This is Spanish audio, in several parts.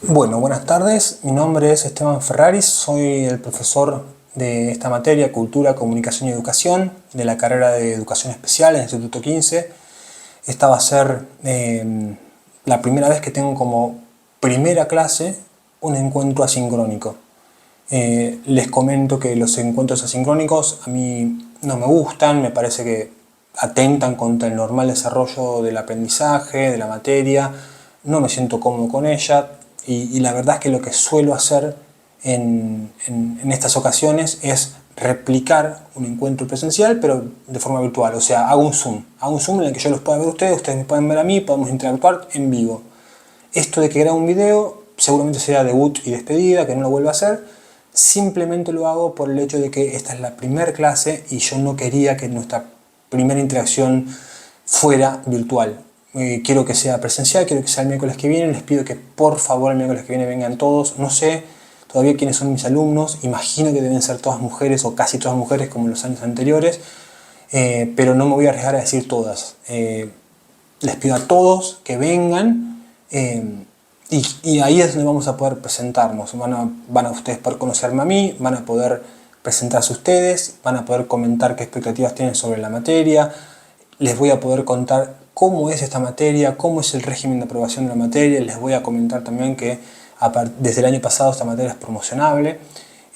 Bueno, buenas tardes. Mi nombre es Esteban Ferraris, soy el profesor de esta materia, Cultura, Comunicación y Educación, de la carrera de Educación Especial en el Instituto 15. Esta va a ser la primera vez que tengo como primera clase un encuentro asincrónico. Les comento que los encuentros asincrónicos a mí no me gustan, me parece que atentan contra el normal desarrollo del aprendizaje, de la materia, no me siento cómodo con ella y la verdad es que lo que suelo hacer en estas ocasiones es replicar un encuentro presencial pero de forma virtual, o sea, hago un Zoom en el que yo los pueda ver a ustedes, ustedes me pueden ver a mí, podemos interactuar en vivo. Esto de que grabo un video seguramente será debut y despedida, que no lo vuelva a hacer. Simplemente lo hago por el hecho de que esta es la primera clase y yo no quería que nuestra primera interacción fuera virtual. Quiero que sea presencial, quiero que sea el miércoles que viene. Les pido que por favor el miércoles que viene vengan todos. No sé todavía quiénes son mis alumnos. Imagino que deben ser todas mujeres o casi todas mujeres como en los años anteriores. Pero no me voy a arriesgar a decir todas. Les pido a todos que vengan. Y ahí es donde vamos a poder presentarnos. Van a ustedes poder conocerme a mí, van a poder presentarse ustedes, van a poder comentar qué expectativas tienen sobre la materia. Les voy a poder contar cómo es esta materia, cómo es el régimen de aprobación de la materia. Les voy a comentar también que desde el año pasado esta materia es promocionable.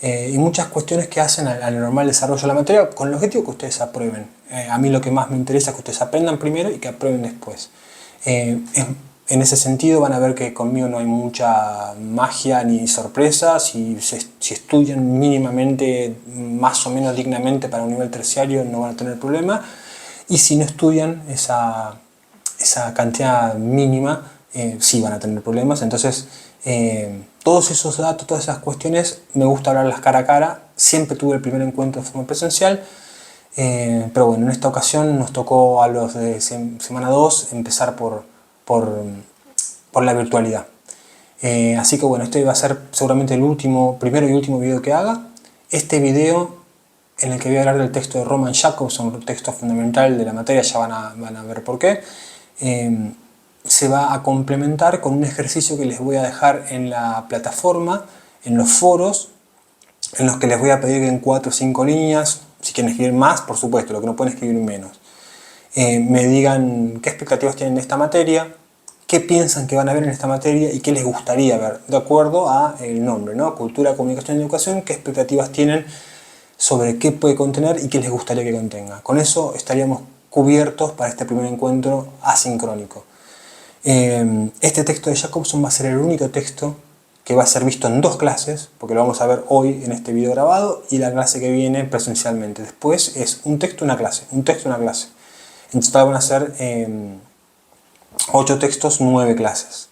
Y muchas cuestiones que hacen al normal desarrollo de la materia con el objetivo que ustedes aprueben. A mí lo que más me interesa es que ustedes aprendan primero y que aprueben después. En ese sentido van a ver que conmigo no hay mucha magia ni sorpresa. Si estudian mínimamente, más o menos dignamente para un nivel terciario, no van a tener problema. Y si no estudian esa cantidad mínima, sí van a tener problemas. Entonces, todos esos datos, todas esas cuestiones, me gusta hablarlas cara a cara. Siempre tuve el primer encuentro de forma presencial. Pero bueno, en esta ocasión nos tocó a los de semana 2 empezar por la virtualidad. Así que bueno, este va a ser seguramente el primero y último video que haga. Este video en el que voy a hablar del texto de Roman Jakobson, un texto fundamental de la materia, ya van a ver por qué, se va a complementar con un ejercicio que les voy a dejar en la plataforma, en los foros, en los que les voy a pedir que en 4 o 5 líneas, si quieren escribir más, por supuesto, lo que no pueden escribir menos, me digan qué expectativas tienen de esta materia, qué piensan que van a ver en esta materia y qué les gustaría ver, de acuerdo a el nombre, ¿no? Cultura, Comunicación y Educación, qué expectativas tienen sobre qué puede contener y qué les gustaría que contenga. Con eso estaríamos cubiertos para este primer encuentro asincrónico. Este texto de Jakobson va a ser el único texto que va a ser visto en 2 clases, porque lo vamos a ver hoy en este video grabado y la clase que viene presencialmente. Después es un texto, una clase, un texto, una clase. En total van a ser 8 textos, 9 clases.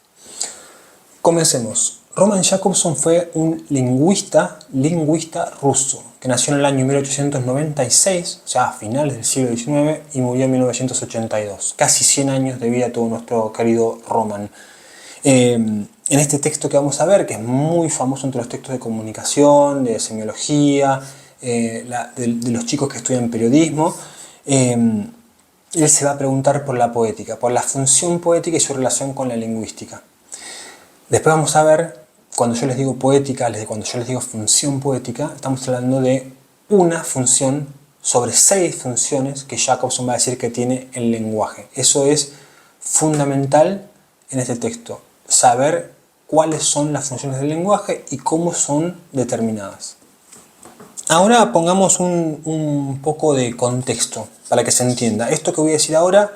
Comencemos. Roman Jakobson fue un lingüista ruso que nació en el año 1896, o sea, a finales del siglo XIX, y murió en 1982. Casi 100 años de vida tuvo nuestro querido Roman. En este texto que vamos a ver, que es muy famoso entre los textos de comunicación, de semiología, de los chicos que estudian periodismo, él se va a preguntar por la poética, por la función poética y su relación con la lingüística. Después vamos a ver, cuando yo les digo poética, cuando yo les digo función poética, estamos hablando de una función sobre 6 funciones que Jakobson va a decir que tiene el lenguaje. Eso es fundamental en este texto, saber cuáles son las funciones del lenguaje y cómo son determinadas. Ahora pongamos un poco de contexto para que se entienda. Esto que voy a decir ahora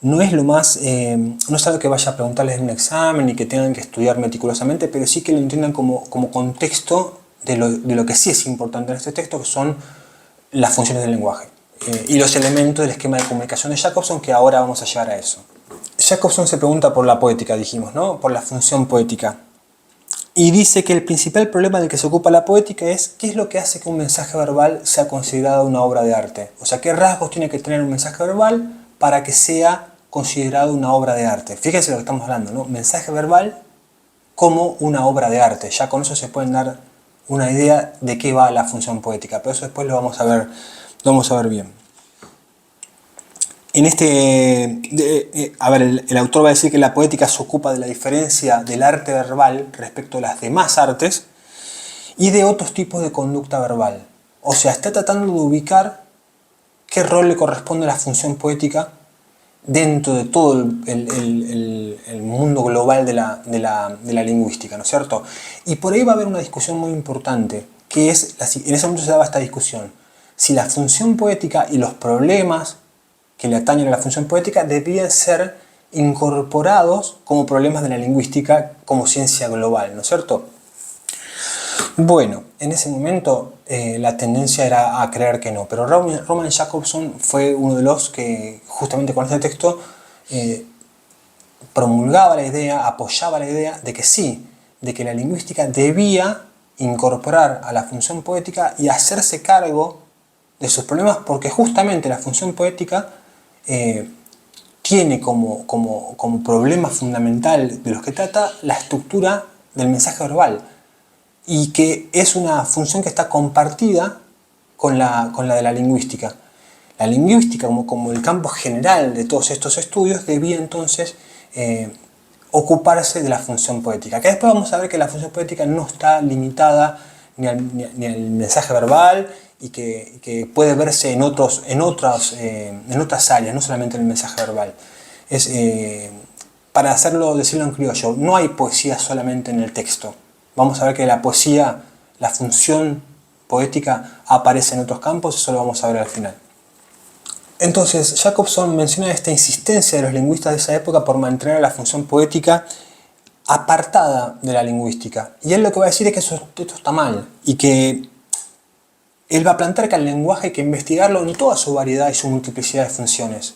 no es no es algo que vaya a preguntarles en un examen y que tengan que estudiar meticulosamente, pero sí que lo entiendan como contexto de lo que sí es importante en este texto, que son las funciones del lenguaje y los elementos del esquema de comunicación de Jakobson, que ahora vamos a llegar a eso. Jakobson se pregunta por la poética, dijimos, ¿no? Por la función poética. Y dice que el principal problema del que se ocupa la poética es qué es lo que hace que un mensaje verbal sea considerado una obra de arte. O sea, qué rasgos tiene que tener un mensaje verbal para que sea considerado una obra de arte. Fíjense lo que estamos hablando, ¿no? Mensaje verbal como una obra de arte. Ya con eso se pueden dar una idea de qué va la función poética, pero eso después lo vamos a ver bien. En el autor va a decir que la poética se ocupa de la diferencia del arte verbal respecto a las demás artes y de otros tipos de conducta verbal. O sea, está tratando de ubicar qué rol le corresponde a la función poética dentro de todo el mundo global de la lingüística, ¿no es cierto? Y por ahí va a haber una discusión muy importante, que es, en ese momento se daba esta discusión, si la función poética y los problemas que le atañen a la función poética debían ser incorporados como problemas de la lingüística como ciencia global, ¿no es cierto? Bueno, en ese momento la tendencia era a creer que no, pero Roman Jakobson fue uno de los que, justamente con este texto, promulgaba la idea, apoyaba la idea de que sí, de que la lingüística debía incorporar a la función poética y hacerse cargo de sus problemas, porque justamente la función poética tiene como problema fundamental de los que trata la estructura del mensaje verbal, y que es una función que está compartida con la de la lingüística. La lingüística, como el campo general de todos estos estudios, debía entonces ocuparse de la función poética. Que después vamos a ver que la función poética no está limitada ni al mensaje verbal, y que puede verse en otras áreas, no solamente en el mensaje verbal. Para decirlo en criollo, no hay poesía solamente en el texto. Vamos a ver que la poesía, la función poética aparece en otros campos, eso lo vamos a ver al final. Entonces, Jakobson menciona esta insistencia de los lingüistas de esa época por mantener la función poética apartada de la lingüística. Y él lo que va a decir es que esto está mal, y que él va a plantear que al lenguaje hay que investigarlo en toda su variedad y su multiplicidad de funciones.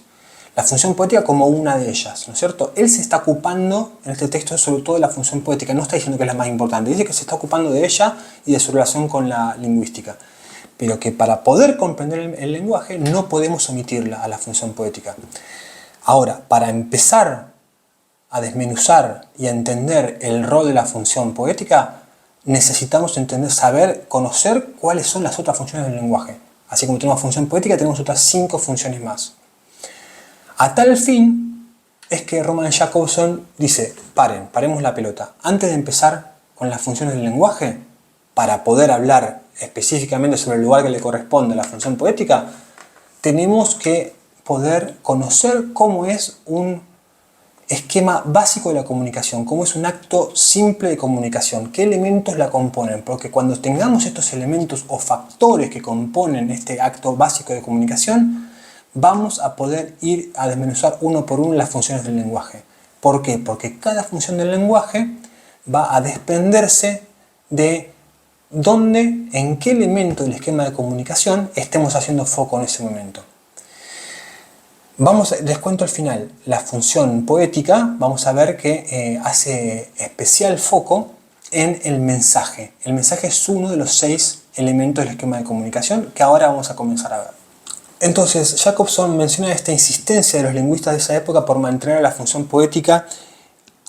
La función poética como una de ellas, ¿no es cierto? Él se está ocupando en este texto sobre todo de la función poética, no está diciendo que es la más importante, dice que se está ocupando de ella y de su relación con la lingüística. Pero que para poder comprender el lenguaje no podemos omitirla a la función poética. Ahora, para empezar a desmenuzar y a entender el rol de la función poética, necesitamos conocer cuáles son las otras funciones del lenguaje. Así como tenemos función poética, tenemos otras 5 funciones más. A tal fin es que Roman Jakobson dice, paremos la pelota. Antes de empezar con las funciones del lenguaje, para poder hablar específicamente sobre el lugar que le corresponde a la función poética, tenemos que poder conocer cómo es un esquema básico de la comunicación, cómo es un acto simple de comunicación, qué elementos la componen, porque cuando tengamos estos elementos o factores que componen este acto básico de comunicación, vamos a poder ir a desmenuzar uno por uno las funciones del lenguaje. ¿Por qué? Porque cada función del lenguaje va a desprenderse de en qué elemento del esquema de comunicación estemos haciendo foco en ese momento. Les cuento al final, la función poética, vamos a ver que hace especial foco en el mensaje. El mensaje es uno de los 6 elementos del esquema de comunicación que ahora vamos a comenzar a ver. Entonces, Jakobson menciona esta insistencia de los lingüistas de esa época por mantener la función poética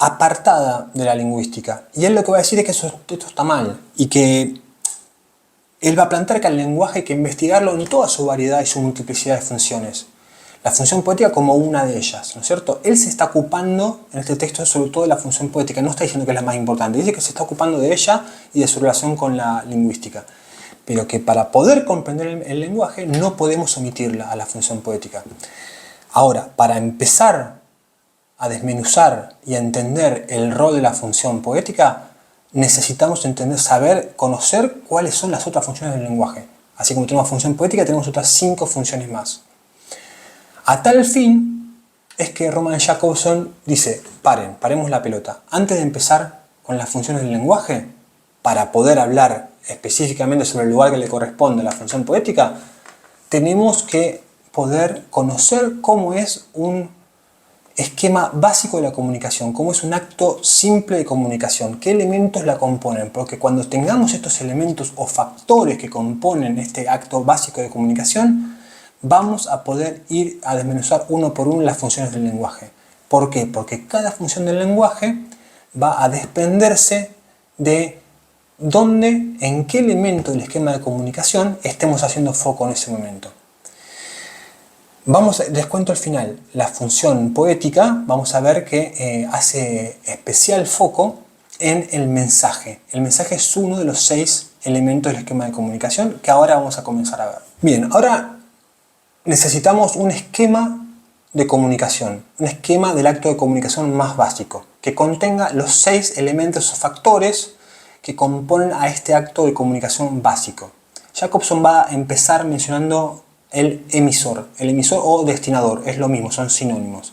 apartada de la lingüística. Y él lo que va a decir es que esto está mal, y que él va a plantear que al lenguaje hay que investigarlo en toda su variedad y su multiplicidad de funciones. La función poética como una de ellas, ¿no es cierto? Él se está ocupando en este texto sobre todo de la función poética, no está diciendo que es la más importante, dice que se está ocupando de ella y de su relación con la lingüística. Pero que para poder comprender el lenguaje no podemos omitirla a la función poética. Ahora, para empezar a desmenuzar y a entender el rol de la función poética, necesitamos conocer cuáles son las otras funciones del lenguaje. Así como tenemos función poética, tenemos otras 5 funciones más. A tal fin es que Roman Jakobson dice, paremos la pelota. Antes de empezar con las funciones del lenguaje, para poder hablar específicamente sobre el lugar que le corresponde a la función poética, tenemos que poder conocer cómo es un esquema básico de la comunicación, cómo es un acto simple de comunicación, qué elementos la componen, porque cuando tengamos estos elementos o factores que componen este acto básico de comunicación, vamos a poder ir a desmenuzar uno por uno las funciones del lenguaje. ¿Por qué? Porque cada función del lenguaje va a desprenderse de en qué elemento del esquema de comunicación estemos haciendo foco en ese momento. Les cuento al final. La función poética, vamos a ver que hace especial foco en el mensaje. El mensaje es uno de los 6 elementos del esquema de comunicación que ahora vamos a comenzar a ver. Bien, ahora necesitamos un esquema de comunicación, un esquema del acto de comunicación más básico, que contenga los 6 elementos o factores que componen a este acto de comunicación básico. Jacobson va a empezar mencionando el emisor o destinador, es lo mismo, son sinónimos.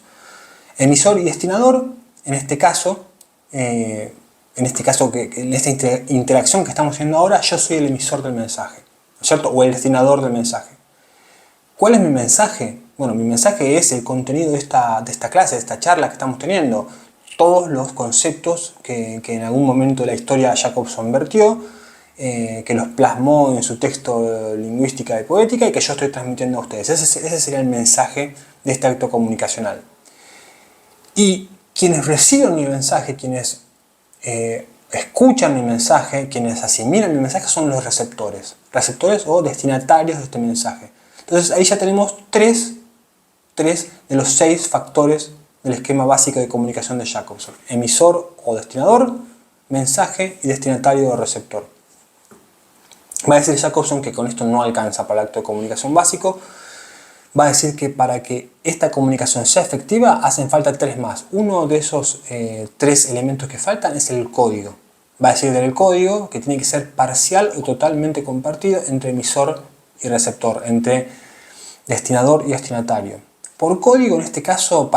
Emisor y destinador, en este caso, en esta interacción que estamos haciendo ahora, yo soy el emisor del mensaje, ¿no es cierto? O el destinador del mensaje. ¿Cuál es mi mensaje? Bueno, mi mensaje es el contenido de esta clase, de esta charla que estamos teniendo. Todos los conceptos que en algún momento de la historia Jacobson vertió, que los plasmó en su texto Lingüística y Poética y que yo estoy transmitiendo a ustedes. Ese sería el mensaje de este acto comunicacional. Y quienes reciben mi mensaje, quienes escuchan mi mensaje, quienes asimilan mi mensaje son los receptores o destinatarios de este mensaje. Entonces ahí ya tenemos tres de los 6 factores del esquema básico de comunicación de Jacobson. Emisor o destinador, mensaje y destinatario o receptor. Va a decir Jacobson que con esto no alcanza para el acto de comunicación básico. Va a decir que para que esta comunicación sea efectiva hacen falta 3 más. Uno de esos 3 elementos que faltan es el código. Va a decir del código que tiene que ser parcial o totalmente compartido entre emisor y receptor, entre destinador y destinatario. Por código, en este caso,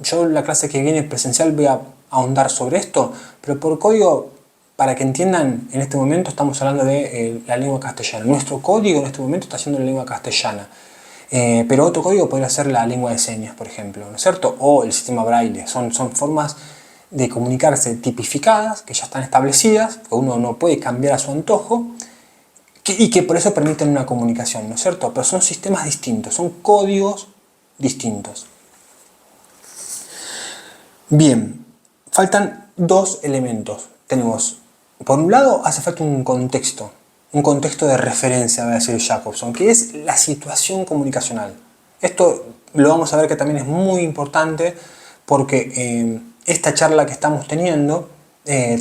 yo en la clase que viene presencial voy a ahondar sobre esto, pero por código, para que entiendan, en este momento estamos hablando de la lengua castellana. Nuestro código en este momento está siendo la lengua castellana. Pero otro código podría ser la lengua de señas, por ejemplo, ¿no es cierto? O el sistema braille. Son formas de comunicarse tipificadas, que ya están establecidas, que uno no puede cambiar a su antojo, y que por eso permiten una comunicación, ¿no es cierto? Pero son sistemas distintos, son códigos distintos. Bien, faltan 2 elementos. Tenemos, por un lado, hace falta un contexto de referencia, va a decir Jacobson, que es la situación comunicacional. Esto lo vamos a ver que también es muy importante porque esta charla que estamos teniendo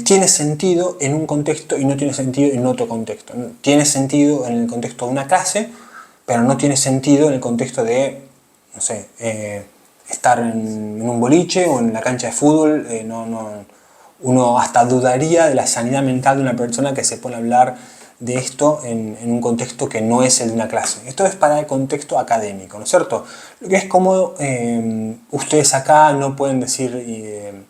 tiene sentido en un contexto y no tiene sentido en otro contexto. Tiene sentido en el contexto de una clase, pero no tiene sentido en el contexto de, no sé, estar en un boliche o en la cancha de fútbol. Uno hasta dudaría de la sanidad mental de una persona que se pone a hablar de esto en un contexto que no es el de una clase. Esto es para el contexto académico, ¿no es cierto? Lo que es como ustedes acá no pueden decir,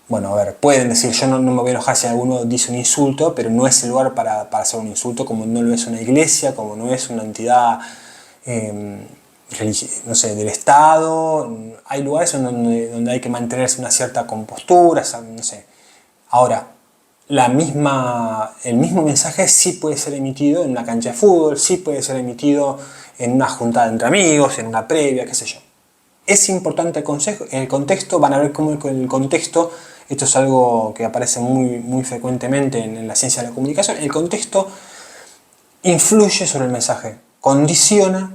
bueno, a ver, pueden decir, yo no me voy a enojar si alguno dice un insulto, pero no es el lugar para hacer un insulto, como no lo es una iglesia, como no es una entidad no sé, del Estado. Hay lugares donde hay que mantenerse una cierta compostura, no sé. Ahora, el mismo mensaje sí puede ser emitido en una cancha de fútbol, sí puede ser emitido en una juntada entre amigos, en una previa, qué sé yo. Es importante el contexto, van a ver cómo el contexto, esto es algo que aparece muy frecuentemente en la ciencia de la comunicación, el contexto influye sobre el mensaje, condiciona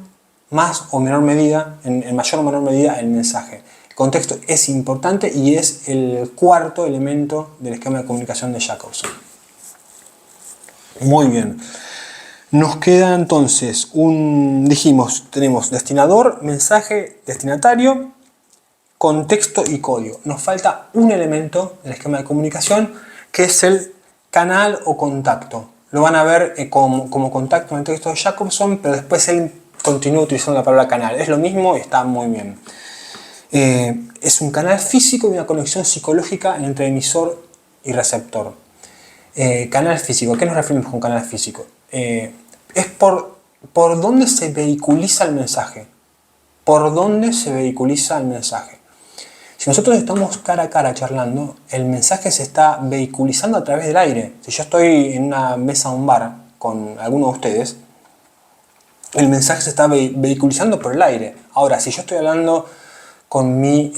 más o menor medida, en mayor o menor medida el mensaje. El contexto es importante y es el 4.º elemento del esquema de comunicación de Jacobson. Muy bien. Nos queda entonces tenemos destinador, mensaje, destinatario, contexto y código. Nos falta un elemento del esquema de comunicación que es el canal o contacto. Lo van a ver como contacto en el texto de Jacobson, pero después él continúa utilizando la palabra canal. Es lo mismo y está muy bien. Es un canal físico y una conexión psicológica entre emisor y receptor. Canal físico, ¿a qué nos referimos con canal físico? Es por dónde se vehiculiza el mensaje. ¿Por dónde se vehiculiza el mensaje? Si nosotros estamos cara a cara charlando, el mensaje se está vehiculizando a través del aire. Si yo estoy en una mesa de un bar con alguno de ustedes, el mensaje se está vehiculizando por el aire. Ahora, si yo estoy hablando con mi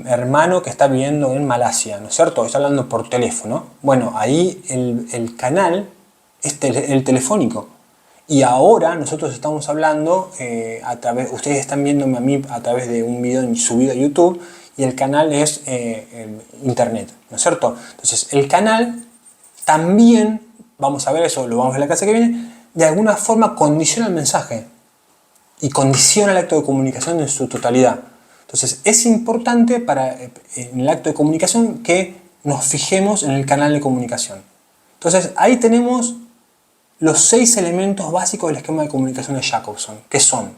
hermano que está viviendo en Malasia, ¿no es cierto? Está hablando por teléfono. Bueno, ahí el canal es el telefónico. Y ahora nosotros estamos hablando, ustedes están viéndome a mí a través de un video subido a YouTube y el canal es Internet, ¿no es cierto? Entonces el canal también, vamos a ver eso, lo vamos a ver en la clase que viene, de alguna forma condiciona el mensaje y condiciona el acto de comunicación en su totalidad. Entonces es importante en el acto de comunicación que nos fijemos en el canal de comunicación. Entonces ahí tenemos los 6 elementos básicos del esquema de comunicación de Jacobson, que son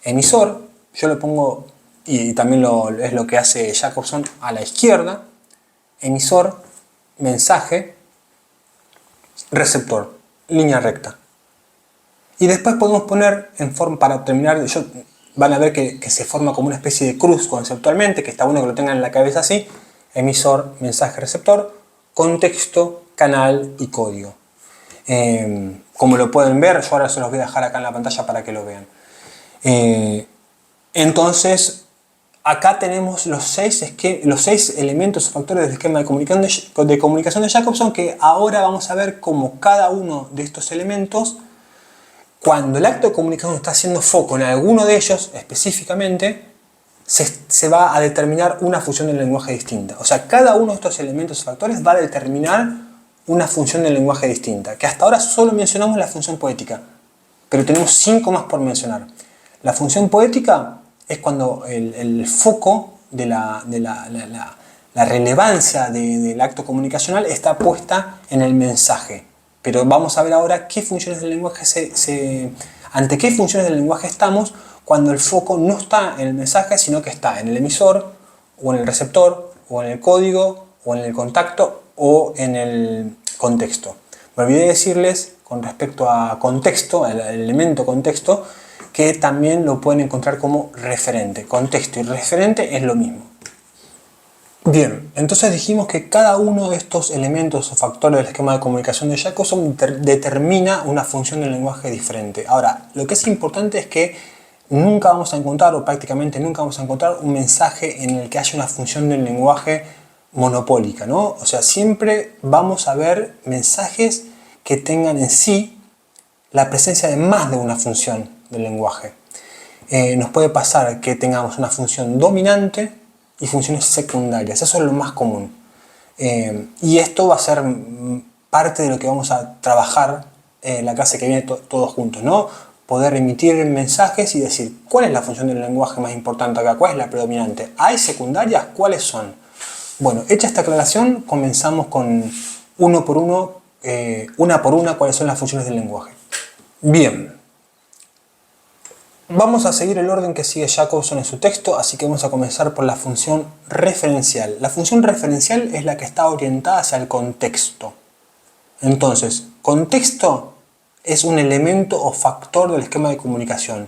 emisor, yo lo pongo, y también es lo que hace Jacobson a la izquierda, emisor, mensaje, receptor, línea recta. Y después podemos poner en forma, para terminar, van a ver que se forma como una especie de cruz conceptualmente, que está bueno que lo tengan en la cabeza así, emisor, mensaje, receptor, contexto, canal y código. Como lo pueden ver, yo ahora se los voy a dejar acá en la pantalla para que lo vean. Entonces, acá tenemos los 6 elementos o factores del esquema de comunicación de Jacobson, que ahora vamos a ver cómo cada uno de estos elementos, cuando el acto de comunicación está haciendo foco en alguno de ellos específicamente, se va a determinar una función del lenguaje distinta. O sea, cada uno de estos elementos o factores va a determinar una función del lenguaje distinta, que hasta ahora solo mencionamos la función poética, pero tenemos 5 más por mencionar. La función poética es cuando el foco de la relevancia del acto comunicacional está puesta en el mensaje. Pero vamos a ver ahora qué funciones del lenguaje ante qué funciones del lenguaje estamos cuando el foco no está en el mensaje, sino que está en el emisor, o en el receptor, o en el código, o en el contacto, o en el contexto. Me olvidé decirles con respecto a contexto, el elemento contexto, que también lo pueden encontrar como referente. Contexto y referente es lo mismo. Bien, entonces dijimos que cada uno de estos elementos o factores del esquema de comunicación de Jacobson determina una función del lenguaje diferente. Ahora, lo que es importante es que nunca vamos a encontrar, o prácticamente nunca vamos a encontrar, un mensaje en el que haya una función del lenguaje monopólica, ¿no? O sea, siempre vamos a ver mensajes que tengan en sí la presencia de más de una función del lenguaje. Nos puede pasar que tengamos una función dominante y funciones secundarias, eso es lo más común. Y esto va a ser parte de lo que vamos a trabajar en la clase que viene todos juntos, ¿no? Poder emitir mensajes y decir cuál es la función del lenguaje más importante acá, cuál es la predominante. ¿Hay secundarias? ¿Cuáles son? Bueno, hecha esta aclaración, comenzamos con una por una, cuáles son las funciones del lenguaje. Bien. Vamos a seguir el orden que sigue Jacobson en su texto, así que vamos a comenzar por la función referencial. La función referencial es la que está orientada hacia el contexto. Entonces, contexto es un elemento o factor del esquema de comunicación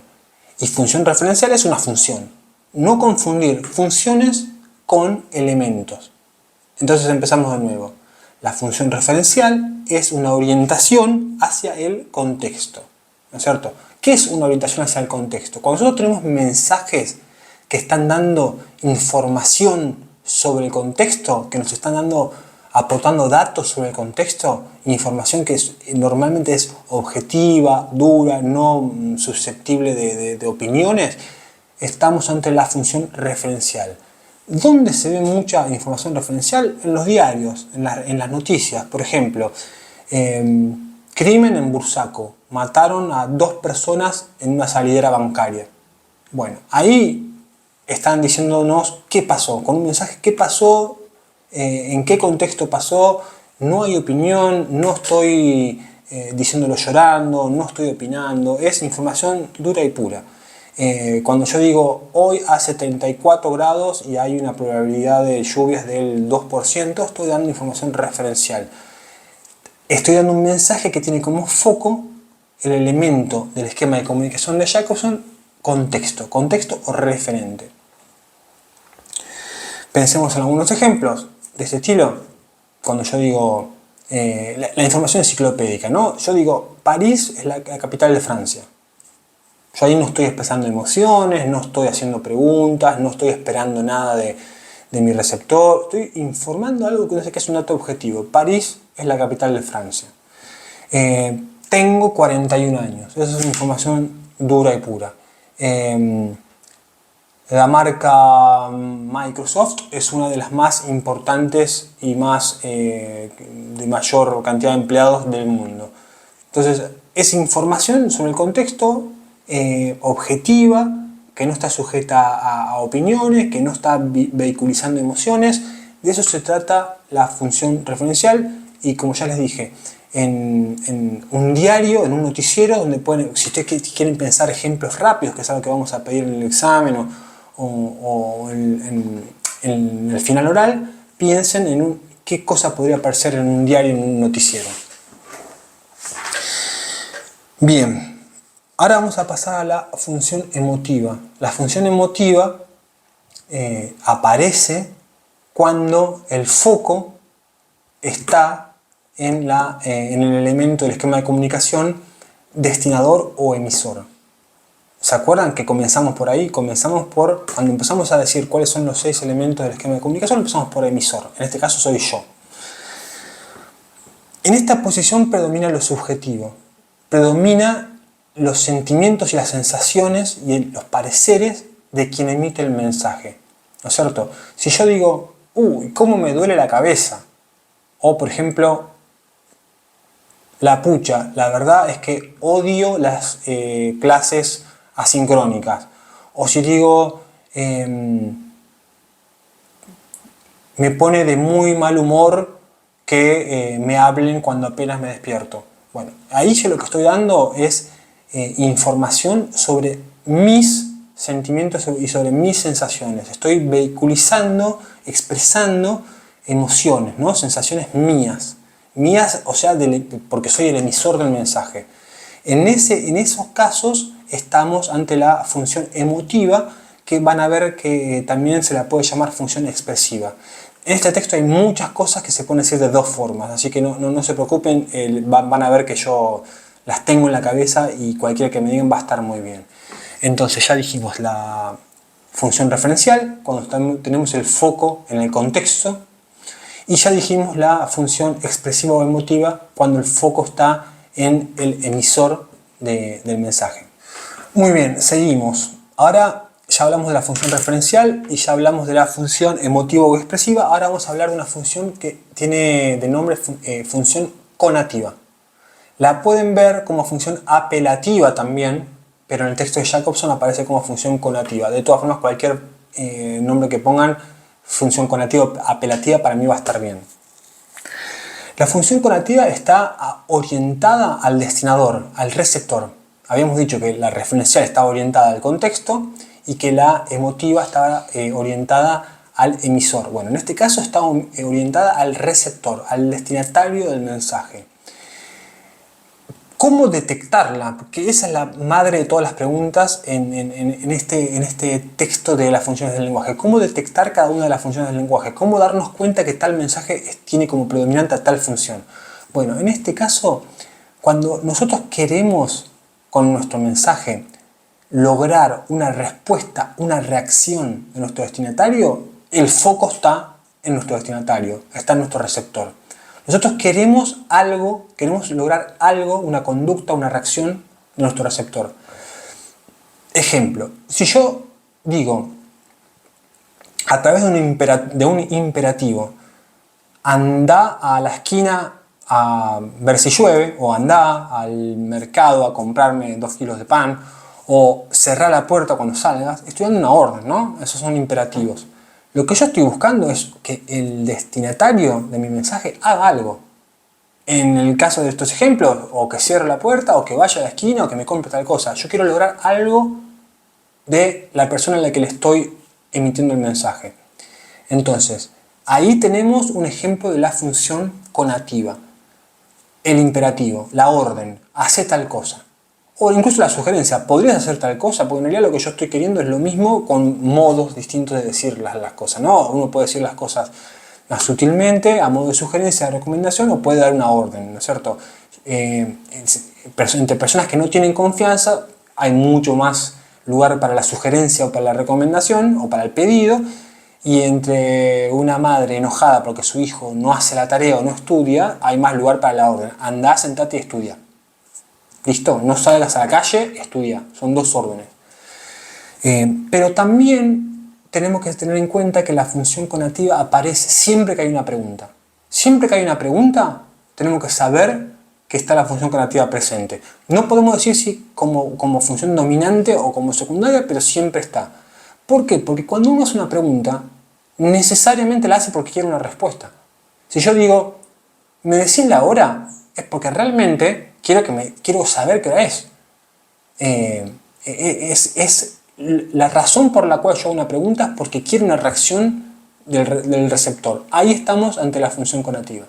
y función referencial es una función. No confundir funciones con elementos. Entonces empezamos de nuevo. La función referencial es una orientación hacia el contexto, ¿no es cierto? ¿Qué es una orientación hacia el contexto? Cuando nosotros tenemos mensajes que están dando información sobre el contexto, que nos están aportando datos sobre el contexto, información que normalmente es objetiva, dura, no susceptible de opiniones, estamos ante la función referencial. ¿Dónde se ve mucha información referencial? En los diarios, en las noticias. Por ejemplo, crimen en Bursaco. Mataron a 2 personas en una salidera bancaria. Bueno, ahí están diciéndonos qué pasó, con un mensaje qué pasó, en qué contexto pasó. No hay opinión, no estoy diciéndolo llorando, no estoy opinando, es información dura y pura. Cuando yo digo hoy hace 34 grados y hay una probabilidad de lluvias del 2%, estoy dando información referencial. Estoy dando un mensaje que tiene como foco el elemento del esquema de comunicación de Jacobson, contexto o referente. Pensemos en algunos ejemplos de este estilo. Cuando yo digo la información enciclopédica, ¿no? Yo digo París es la capital de Francia. Yo ahí no estoy expresando emociones, no estoy haciendo preguntas, no estoy esperando nada de mi receptor. Estoy informando algo que no sé qué es un dato objetivo. París es la capital de Francia. tengo 41 años. Esa es una información dura y pura. La marca Microsoft es una de las más importantes y más de mayor cantidad de empleados del mundo. Entonces, es información sobre el contexto objetiva, que no está sujeta a opiniones, que no está vehiculizando emociones. De eso se trata la función referencial y, como ya les dije, en un diario, en un noticiero, donde pueden, si ustedes quieren pensar ejemplos rápidos, que es algo que vamos a pedir en el examen o en el final oral, piensen en qué cosa podría aparecer en un diario, en un noticiero. Bien, ahora vamos a pasar a la función emotiva. La función emotiva aparece cuando el foco está en el elemento del esquema de comunicación destinador o emisor. ¿Se acuerdan que comenzamos por ahí? Cuando empezamos a decir cuáles son los 6 elementos del esquema de comunicación, empezamos por emisor. En este caso soy yo. En esta posición predomina lo subjetivo. Predomina los sentimientos y las sensaciones y los pareceres de quien emite el mensaje. ¿No es cierto? Si yo digo, uy, cómo me duele la cabeza. O, por ejemplo, la pucha, la verdad es que odio las clases asincrónicas. O si digo, me pone de muy mal humor que me hablen cuando apenas me despierto. Bueno, ahí yo lo que estoy dando es información sobre mis sentimientos y sobre mis sensaciones. Estoy vehiculizando, expresando emociones, ¿no? Sensaciones mías. Mías, o sea, porque soy el emisor del mensaje. En esos casos estamos ante la función emotiva, que van a ver que también se la puede llamar función expresiva. En este texto hay muchas cosas que se pueden decir de dos formas, así que no se preocupen, van a ver que yo las tengo en la cabeza y cualquiera que me digan va a estar muy bien. Entonces ya dijimos la función referencial, cuando tenemos el foco en el contexto, y ya dijimos la función expresiva o emotiva, cuando el foco está en el emisor del mensaje. Muy bien, seguimos. Ahora ya hablamos de la función referencial y ya hablamos de la función emotiva o expresiva. Ahora vamos a hablar de una función que tiene de nombre función conativa. La pueden ver como función apelativa también, pero en el texto de Jacobson aparece como función conativa. De todas formas, cualquier nombre que pongan, función conativa apelativa, para mí va a estar bien. La función conativa está orientada al destinador, al receptor. Habíamos dicho que la referencial estaba orientada al contexto y que la emotiva estaba orientada al emisor. Bueno, en este caso está orientada al receptor, al destinatario del mensaje. ¿Cómo detectarla? Porque esa es la madre de todas las preguntas en este texto de las funciones del lenguaje. ¿Cómo detectar cada una de las funciones del lenguaje? ¿Cómo darnos cuenta que tal mensaje tiene como predominante a tal función? Bueno, en este caso, cuando nosotros queremos con nuestro mensaje lograr una respuesta, una reacción de nuestro destinatario, el foco está en nuestro destinatario, está en nuestro receptor. Nosotros queremos algo, queremos lograr algo, una conducta, una reacción de nuestro receptor. Ejemplo, si yo digo a través de un imperativo, anda a la esquina a ver si llueve, o anda al mercado a comprarme 2 kilos de pan, o cerrar la puerta cuando salgas, estoy dando una orden, ¿no? Esos son imperativos. Lo que yo estoy buscando es que el destinatario de mi mensaje haga algo. En el caso de estos ejemplos, o que cierre la puerta, o que vaya a la esquina, o que me compre tal cosa. Yo quiero lograr algo de la persona a la que le estoy emitiendo el mensaje. Entonces, ahí tenemos un ejemplo de la función conativa. El imperativo, la orden, hace tal cosa. O incluso la sugerencia, podrías hacer tal cosa, porque en realidad lo que yo estoy queriendo es lo mismo con modos distintos de decir las cosas, ¿no? Uno puede decir las cosas más sutilmente, a modo de sugerencia, de recomendación, o puede dar una orden, ¿no es cierto? Entre personas que no tienen confianza hay mucho más lugar para la sugerencia o para la recomendación o para el pedido, y entre una madre enojada porque su hijo no hace la tarea o no estudia, hay más lugar para la orden. Andá, sentate y estudia. Listo, no salgas a la calle, estudia. Son 2 órdenes. Pero también tenemos que tener en cuenta que la función conativa aparece siempre que hay una pregunta. Siempre que hay una pregunta, tenemos que saber que está la función conativa presente. No podemos decir si como función dominante o como secundaria, pero siempre está. ¿Por qué? Porque cuando uno hace una pregunta, necesariamente la hace porque quiere una respuesta. Si yo digo, ¿me decís la hora? Es porque realmente quiero saber qué hora es. Es la razón por la cual yo hago una pregunta es porque quiero una reacción del receptor. Ahí estamos ante la función conativa.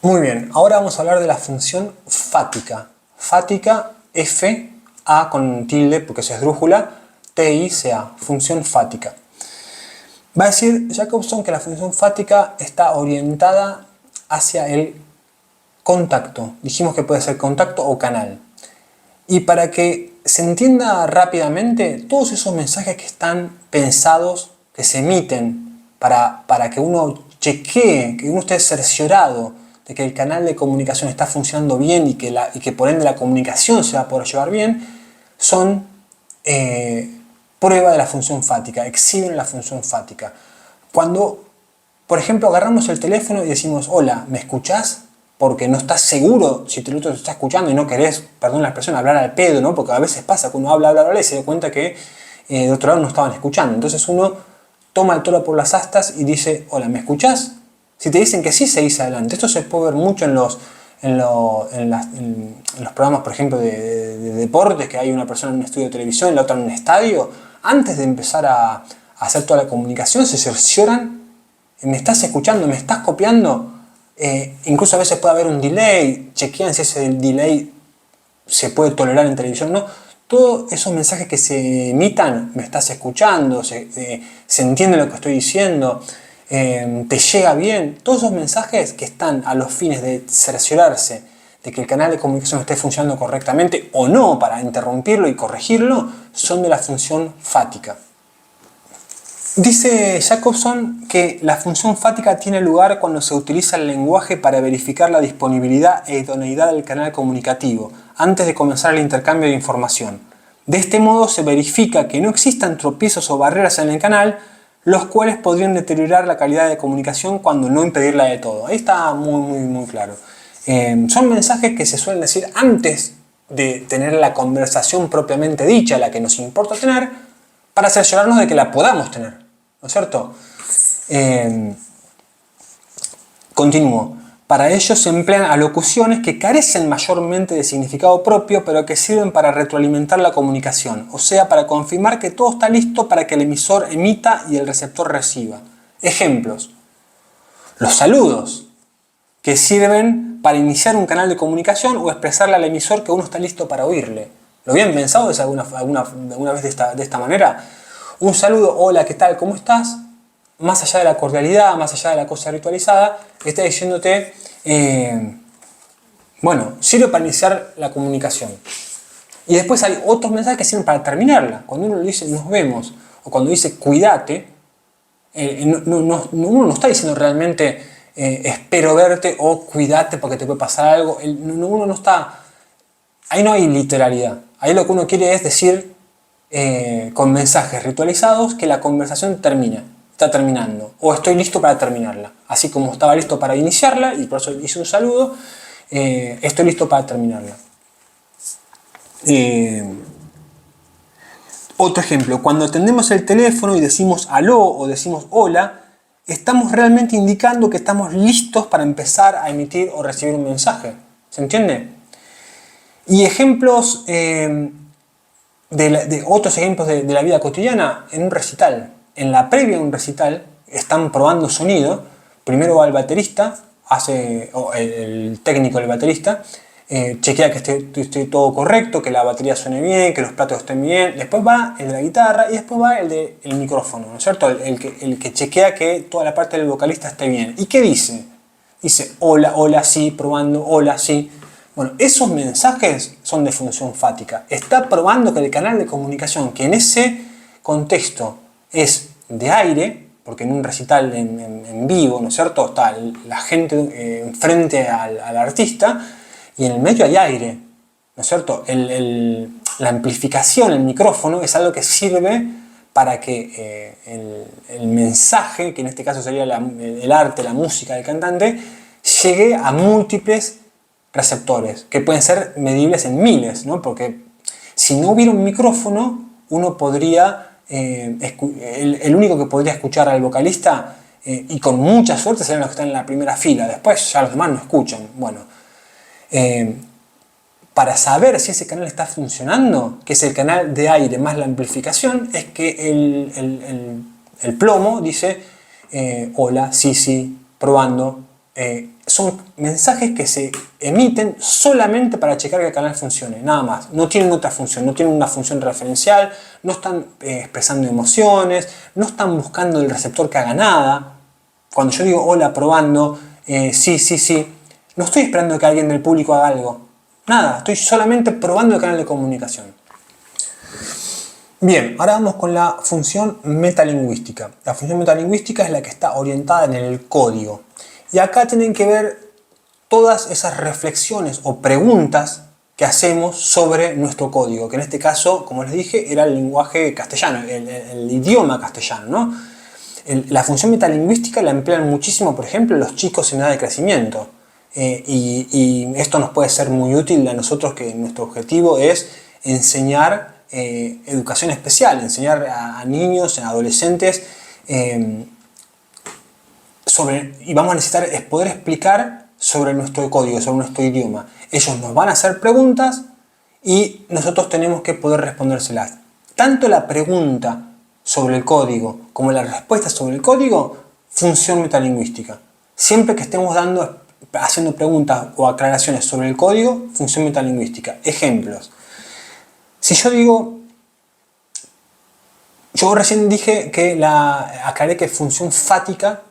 Muy bien, ahora vamos a hablar de la función fática. Fática, F, A con tilde porque es esdrújula, T-I-C-A, función fática. Va a decir Jacobson que la función fática está orientada hacia el contacto. Dijimos que puede ser contacto o canal. Y para que se entienda rápidamente, todos esos mensajes que están pensados, que se emiten para que uno chequee, que uno esté cerciorado de que el canal de comunicación está funcionando bien y que por ende la comunicación se va a poder llevar bien, son prueba de la función fática, exhiben la función fática. Cuando, por ejemplo, agarramos el teléfono y decimos, hola, ¿me escuchás? Porque no estás seguro si el otro te está escuchando y no querés, perdón la expresión, hablar al pedo, ¿no? Porque a veces pasa que uno habla y se da cuenta que de otro lado no estaban escuchando. Entonces uno toma el toro por las astas y dice, hola, ¿me escuchás? Si te dicen que sí, seguís adelante. Esto se puede ver mucho en los programas, por ejemplo, de deportes, que hay una persona en un estudio de televisión y la otra en un estadio. Antes de empezar a hacer toda la comunicación, se cercioran, ¿me estás escuchando? ¿Me estás copiando? Incluso a veces puede haber un delay, chequean si ese delay se puede tolerar en televisión o no. Todos esos mensajes que se emitan, me estás escuchando, se entiende lo que estoy diciendo, te llega bien. Todos esos mensajes que están a los fines de cerciorarse de que el canal de comunicación esté funcionando correctamente o no, para interrumpirlo y corregirlo, son de la función fática. Dice Jacobson que la función fática tiene lugar cuando se utiliza el lenguaje para verificar la disponibilidad e idoneidad del canal comunicativo antes de comenzar el intercambio de información. De este modo se verifica que no existan tropiezos o barreras en el canal, los cuales podrían deteriorar la calidad de comunicación cuando no impedirla de todo. Ahí está muy claro. Son mensajes que se suelen decir antes de tener la conversación propiamente dicha, la que nos importa tener, para cerciorarnos de que la podamos tener. ¿No es cierto? Continúo. Para ello se emplean alocuciones que carecen mayormente de significado propio, pero que sirven para retroalimentar la comunicación, o sea, para confirmar que todo está listo para que el emisor emita y el receptor reciba. Ejemplos. Los saludos, que sirven para iniciar un canal de comunicación o expresarle al emisor que uno está listo para oírle. ¿Lo habían pensado alguna vez de esta manera? Un saludo, hola, ¿qué tal? ¿Cómo estás? Más allá de la cordialidad, más allá de la cosa ritualizada, está diciéndote, bueno, sirve para iniciar la comunicación. Y después hay otros mensajes que sirven para terminarla. Cuando uno le dice nos vemos, o cuando dice cuídate, uno no está diciendo realmente espero verte o cuídate porque te puede pasar algo. Uno no está, ahí no hay literalidad. Ahí lo que uno quiere es decir con mensajes ritualizados que la conversación está terminando, o estoy listo para terminarla. Así como estaba listo para iniciarla y por eso hice un saludo, estoy listo para terminarla. Otro ejemplo, cuando atendemos el teléfono y decimos aló o decimos hola, estamos realmente indicando que estamos listos para empezar a emitir o recibir un mensaje. ¿Se entiende? Y ejemplos de otros ejemplos de la vida cotidiana en un recital. En la previa de un recital están probando sonido. Primero va el baterista, el técnico del baterista, chequea que esté todo correcto, que la batería suene bien, que los platos estén bien. Después va el de la guitarra y después va el del micrófono, ¿no es cierto? El que chequea que toda la parte del vocalista esté bien. ¿Y qué dice? Dice hola, hola, sí, probando, hola, sí. Bueno, esos mensajes son de función fática. Está probando que el canal de comunicación, que en ese contexto es de aire, porque en un recital en vivo, ¿no es cierto? Está la gente enfrente al artista y en el medio hay aire. ¿no es cierto? La amplificación, el micrófono, es algo que sirve para que el mensaje, que en este caso sería el arte, la música del cantante, llegue a múltiples receptores, que pueden ser medibles en miles, ¿no? Porque si no hubiera un micrófono, uno podría, el único que podría escuchar al vocalista, y con mucha suerte, serían los que están en la primera fila, después ya los demás no escuchan. Bueno, para saber si ese canal está funcionando, que es el canal de aire más la amplificación, es que el plomo dice hola, sí, sí, probando. Son mensajes que se emiten solamente para checar que el canal funcione, nada más. No tienen otra función, no tienen una función referencial, no están expresando emociones, no están buscando el receptor que haga nada. Cuando yo digo hola, probando, sí, sí, sí, no estoy esperando que alguien del público haga algo. Nada, estoy solamente probando el canal de comunicación. Bien, ahora vamos con la función metalingüística. La función metalingüística es la que está orientada en el código. Y acá tienen que ver todas esas reflexiones o preguntas que hacemos sobre nuestro código, que en este caso, como les dije, era el lenguaje castellano, el idioma castellano, ¿no? La función metalingüística la emplean muchísimo, por ejemplo, los chicos en edad de crecimiento. Y esto nos puede ser muy útil a nosotros, que nuestro objetivo es enseñar educación especial, enseñar a niños, a adolescentes y vamos a necesitar poder explicar sobre nuestro código, sobre nuestro idioma. Ellos nos van a hacer preguntas y nosotros tenemos que poder respondérselas. Tanto la pregunta sobre el código como la respuesta sobre el código, función metalingüística. Siempre que estemos haciendo preguntas o aclaraciones sobre el código, función metalingüística. Ejemplos. Si yo digo, yo recién dije que aclaré que función fática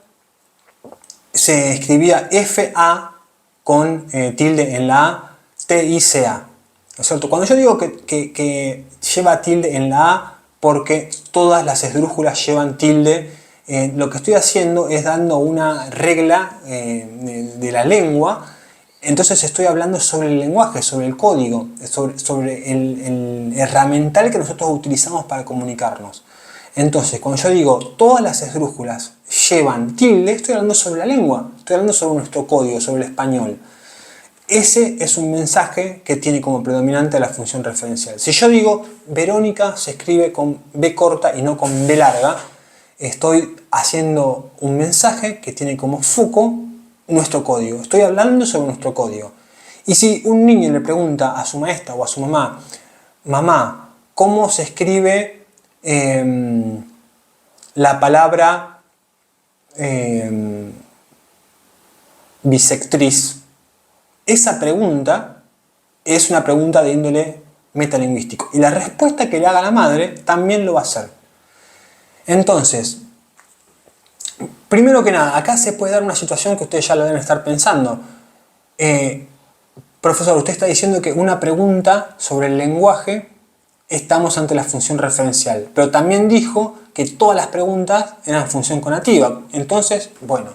se escribía FA con tilde en la A, TICA. ¿No es cierto? Cuando yo digo que lleva tilde en la A porque todas las esdrújulas llevan tilde, lo que estoy haciendo es dando una regla de la lengua. Entonces estoy hablando sobre el lenguaje, sobre el código, sobre el herramental que nosotros utilizamos para comunicarnos. Entonces, cuando yo digo todas las esdrújulas llevan tilde, estoy hablando sobre la lengua, estoy hablando sobre nuestro código, sobre el español. Ese es un mensaje que tiene como predominante la función referencial. Si yo digo Verónica se escribe con B corta y no con B larga, estoy haciendo un mensaje que tiene como foco nuestro código. Estoy hablando sobre nuestro código. Y si un niño le pregunta a su maestra o a su mamá, mamá, ¿cómo se escribe la palabra bisectriz? Esa pregunta es una pregunta de índole metalingüístico. Y la respuesta que le haga la madre también lo va a hacer. Entonces, primero que nada, acá se puede dar una situación que ustedes ya lo deben estar pensando. Profesor, usted está diciendo que una pregunta sobre el lenguaje, estamos ante la función referencial, pero también dijo que todas las preguntas eran función conativa. Entonces, bueno,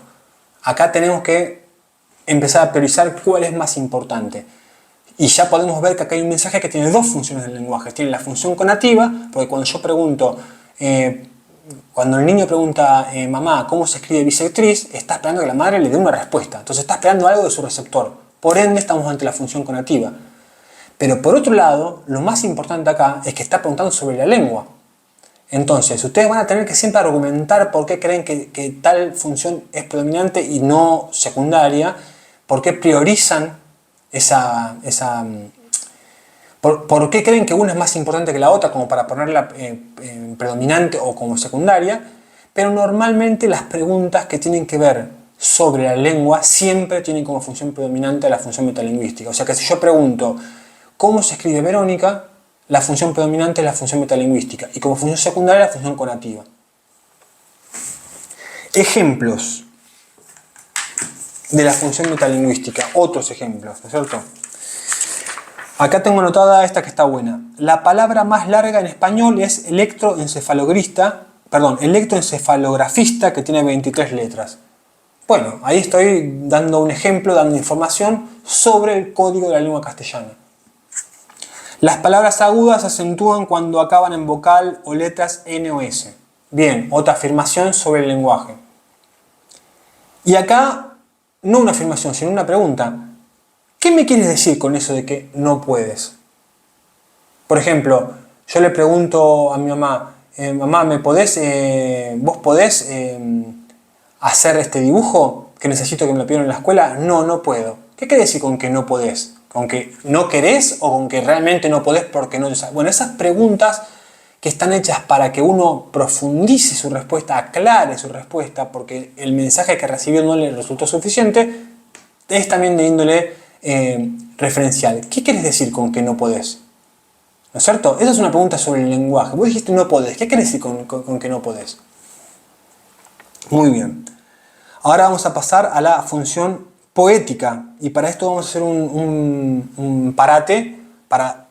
acá tenemos que empezar a priorizar cuál es más importante. Y ya podemos ver que acá hay un mensaje que tiene dos funciones del lenguaje. Tiene la función conativa, porque cuando yo pregunto, cuando el niño pregunta, mamá, ¿cómo se escribe bisectriz?, está esperando que la madre le dé una respuesta. Entonces está esperando algo de su receptor. Por ende, estamos ante la función conativa. Pero por otro lado, lo más importante acá es que está preguntando sobre la lengua. Entonces, ustedes van a tener que siempre argumentar por qué creen que tal función es predominante y no secundaria, por qué priorizan por qué creen que una es más importante que la otra, como para ponerla predominante o como secundaria. Pero normalmente las preguntas que tienen que ver sobre la lengua siempre tienen como función predominante la función metalingüística. O sea que si yo pregunto ¿cómo se escribe Verónica?, la función predominante es la función metalingüística y como función secundaria la función conativa. Ejemplos de la función metalingüística, otros ejemplos, ¿no es cierto? Acá tengo anotada esta que está buena. La palabra más larga en español es electroencefalografista, que tiene 23 letras. Bueno, ahí estoy dando un ejemplo, dando información sobre el código de la lengua castellana. Las palabras agudas se acentúan cuando acaban en vocal o letras N o S. Bien, otra afirmación sobre el lenguaje. Y acá, no una afirmación, sino una pregunta. ¿Qué me quieres decir con eso de que no puedes? Por ejemplo, yo le pregunto a mi mamá, mamá, ¿vos podés hacer este dibujo que necesito que me lo pidan en la escuela? No, no puedo. ¿Qué quiere decir con que no podés? ¿Con que no querés o con que realmente no podés porque no? Bueno, esas preguntas que están hechas para que uno profundice su respuesta, aclare su respuesta, porque el mensaje que recibió no le resultó suficiente, es también de índole referencial. ¿Qué quieres decir con que no podés? ¿No es cierto? Esa es una pregunta sobre el lenguaje. Vos dijiste no podés. ¿Qué quieres decir con que no podés? Muy bien. Ahora vamos a pasar a la función poética. Y para esto vamos a hacer un parate para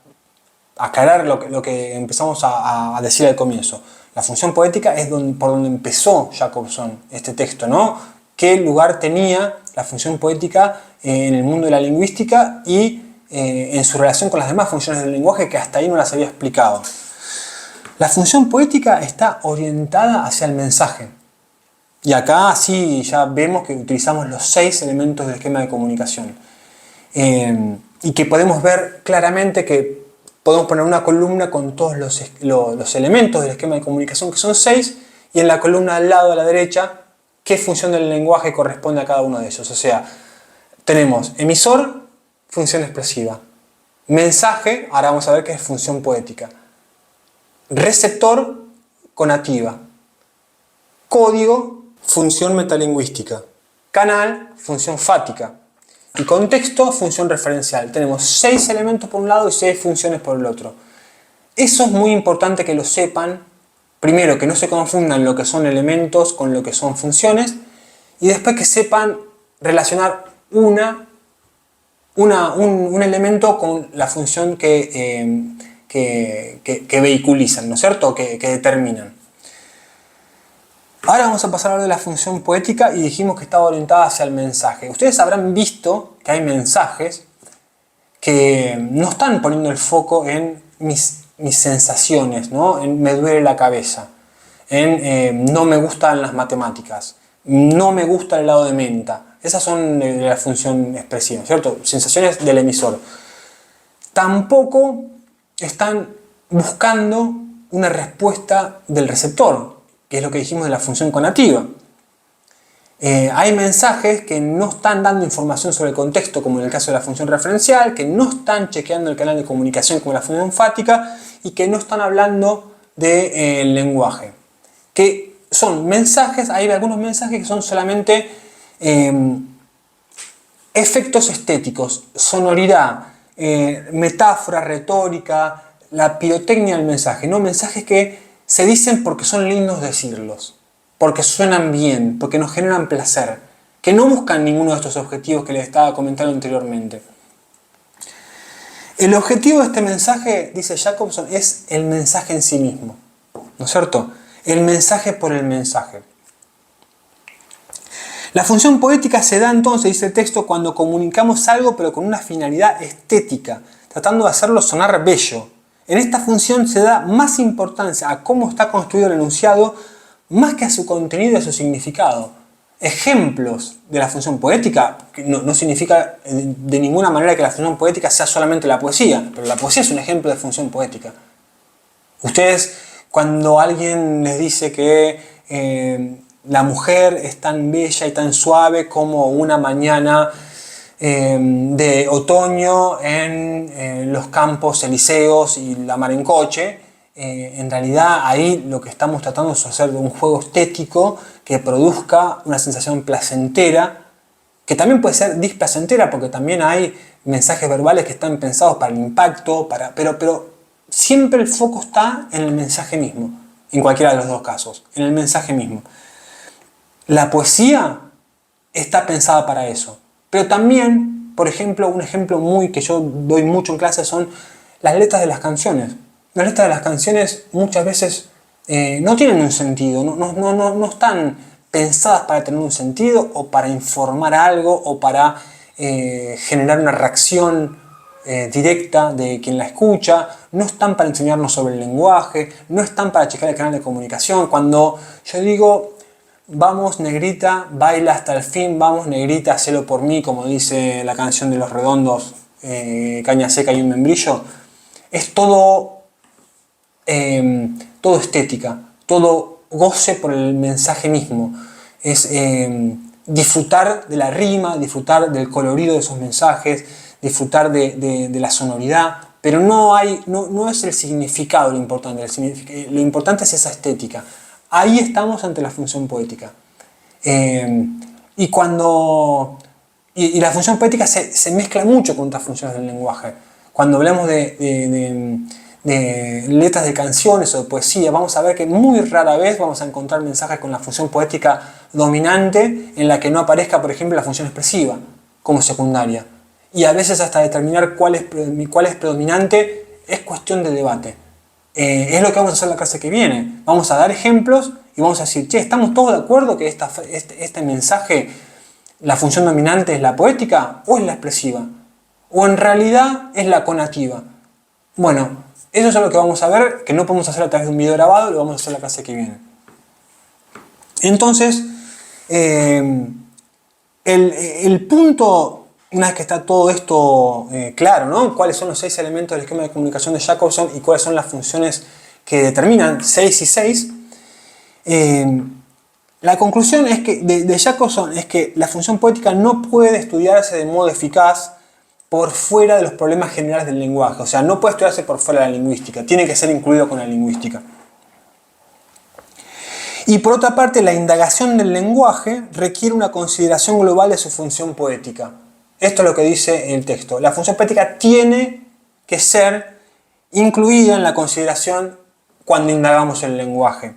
aclarar lo que empezamos a decir al comienzo. La función poética es por donde empezó Jacobson este texto, ¿no? ¿Qué lugar tenía la función poética en el mundo de la lingüística y en su relación con las demás funciones del lenguaje que hasta ahí no las había explicado? La función poética está orientada hacia el mensaje. Y acá sí ya vemos que utilizamos los 6 elementos del esquema de comunicación. Y que podemos ver claramente que podemos poner una columna con todos los elementos del esquema de comunicación, que son 6, y en la columna al lado a la derecha, qué función del lenguaje corresponde a cada uno de ellos. O sea, tenemos emisor, función expresiva. Mensaje, ahora vamos a ver qué es función poética. Receptor, conativa. Código, función metalingüística. Canal, función fática. Y contexto, función referencial. Tenemos 6 elementos por un lado y 6 funciones por el otro. Eso es muy importante que lo sepan. Primero, que no se confundan lo que son elementos con lo que son funciones. Y después que sepan relacionar un elemento con la función que vehiculizan, ¿no es cierto? Que determinan. Ahora vamos a pasar a hablar de la función poética y dijimos que estaba orientada hacia el mensaje. Ustedes habrán visto que hay mensajes que no están poniendo el foco en mis sensaciones, ¿no? En me duele la cabeza, en no me gustan las matemáticas, no me gusta el helado de menta. Esas son de la función expresiva, ¿cierto? Sensaciones del emisor. Tampoco están buscando una respuesta del receptor, que es lo que dijimos de la función conativa. Hay mensajes que no están dando información sobre el contexto, como en el caso de la función referencial, que no están chequeando el canal de comunicación como la función enfática y que no están hablando del lenguaje. Que son mensajes, hay algunos mensajes que son solamente efectos estéticos, sonoridad, metáfora, retórica, la pirotecnia del mensaje, ¿no? Mensajes que se dicen porque son lindos decirlos, porque suenan bien, porque nos generan placer, que no buscan ninguno de estos objetivos que les estaba comentando anteriormente. El objetivo de este mensaje, dice Jacobson, es el mensaje en sí mismo, ¿no es cierto? El mensaje por el mensaje. La función poética se da entonces, dice el texto, cuando comunicamos algo pero con una finalidad estética, tratando de hacerlo sonar bello. En esta función se da más importancia a cómo está construido el enunciado más que a su contenido y a su significado. Ejemplos de la función poética, que no significa de ninguna manera que la función poética sea solamente la poesía, pero la poesía es un ejemplo de función poética. Ustedes, cuando alguien les dice que la mujer es tan bella y tan suave como una mañana de otoño en los campos elíseos y la mar en coche, en realidad ahí lo que estamos tratando es hacer un juego estético que produzca una sensación placentera, que también puede ser displacentera porque también hay mensajes verbales que están pensados para el impacto, pero siempre el foco está en el mensaje mismo, en cualquiera de los dos casos, en el mensaje mismo. La poesía está pensada para eso. Pero también, por ejemplo, un ejemplo muy que yo doy mucho en clase son las letras de las canciones. Las letras de las canciones muchas veces no tienen un sentido, no están pensadas para tener un sentido o para informar algo o para generar una reacción directa de quien la escucha, no están para enseñarnos sobre el lenguaje, no están para checar el canal de comunicación. Cuando yo digo, vamos negrita, baila hasta el fin, vamos negrita, hacelo por mí, como dice la canción de Los Redondos, Caña Seca y un membrillo, es todo, todo estética, todo goce por el mensaje mismo. Es disfrutar de la rima, disfrutar del colorido de esos mensajes, disfrutar de la sonoridad, pero no es el significado lo importante, lo importante es esa estética. Ahí estamos ante la función poética. Y la función poética se mezcla mucho con otras funciones del lenguaje. Cuando hablamos de letras de canciones o de poesía, vamos a ver que muy rara vez vamos a encontrar mensajes con la función poética dominante en la que no aparezca, por ejemplo, la función expresiva como secundaria. Y a veces hasta determinar cuál es predominante es cuestión de debate. Es lo que vamos a hacer la clase que viene. Vamos a dar ejemplos y vamos a decir, che, ¿estamos todos de acuerdo que este mensaje, la función dominante es la poética o es la expresiva? ¿O en realidad es la conativa? Bueno, eso es lo que vamos a ver, que no podemos hacer a través de un video grabado, lo vamos a hacer la clase que viene. Entonces, el punto, una vez que está todo esto claro, ¿no? Cuáles son los 6 elementos del esquema de comunicación de Jacobson y cuáles son las funciones que determinan 6 y 6, la conclusión es que, de Jacobson es que la función poética no puede estudiarse de modo eficaz por fuera de los problemas generales del lenguaje. O sea, no puede estudiarse por fuera de la lingüística, tiene que ser incluido con la lingüística. Y por otra parte, la indagación del lenguaje requiere una consideración global de su función poética. Esto es lo que dice el texto. La función poética tiene que ser incluida en la consideración cuando indagamos el lenguaje.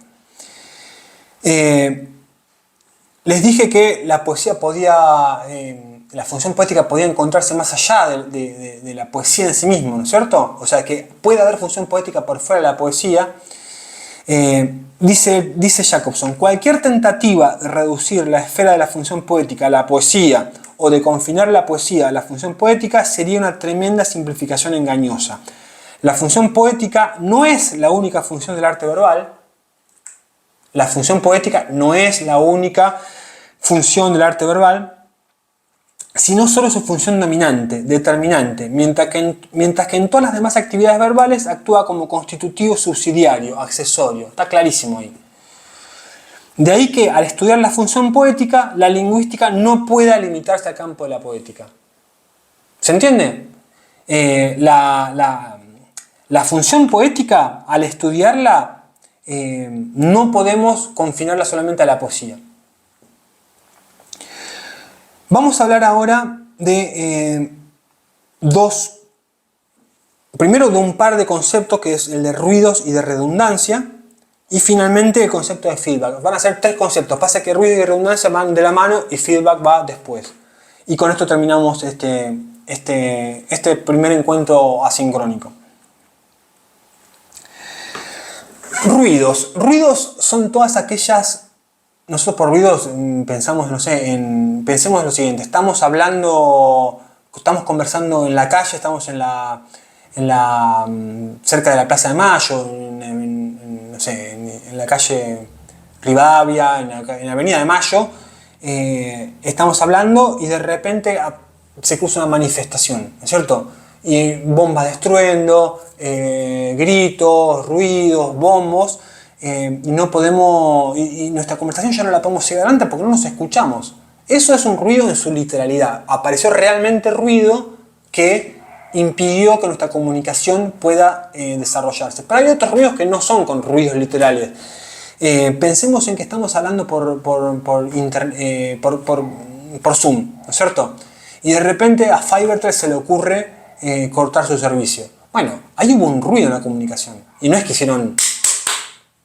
Les dije que la poesía podía... la función poética podía encontrarse más allá de la poesía en sí mismo, ¿no es cierto? O sea, que puede haber función poética por fuera de la poesía. Dice Jacobson, cualquier tentativa de reducir la esfera de la función poética a la poesía o de confinar la poesía a la función poética sería una tremenda simplificación engañosa. La función poética no es la única función del arte verbal. La función poética no es la única función del arte verbal, sino solo su función dominante, determinante, mientras que en todas las demás actividades verbales actúa como constitutivo subsidiario, accesorio. Está clarísimo ahí. De ahí que al estudiar la función poética, la lingüística no pueda limitarse al campo de la poética. ¿Se entiende? La función poética, al estudiarla, no podemos confinarla solamente a la poesía. Vamos a hablar ahora de primero de un par de conceptos, que es el de ruidos y de redundancia, y finalmente el concepto de feedback. Van a ser 3 conceptos. Pasa que ruido y redundancia van de la mano y feedback va después. Y con esto terminamos este primer encuentro asincrónico. Ruidos. Ruidos son todas aquellas... Nosotros por ruidos pensamos, pensemos en lo siguiente. Estamos conversando en la calle, estamos cerca de la Plaza de Mayo, en la calle Rivadavia, en la Avenida de Mayo. Estamos hablando y de repente se cruza una manifestación, ¿no es cierto? Y bombas de estruendo, gritos, ruidos, bombos. Y no podemos, y nuestra conversación ya no la podemos seguir adelante porque no nos escuchamos. Eso es un ruido en su literalidad. Apareció realmente ruido que impidió que nuestra comunicación pueda desarrollarse. Pero hay otros ruidos que no son con ruidos literales. Pensemos en que estamos hablando por Zoom, ¿no es cierto? Y de repente a Fivertel se le ocurre cortar su servicio. Bueno, ahí hubo un ruido en la comunicación. Y no es que hicieron...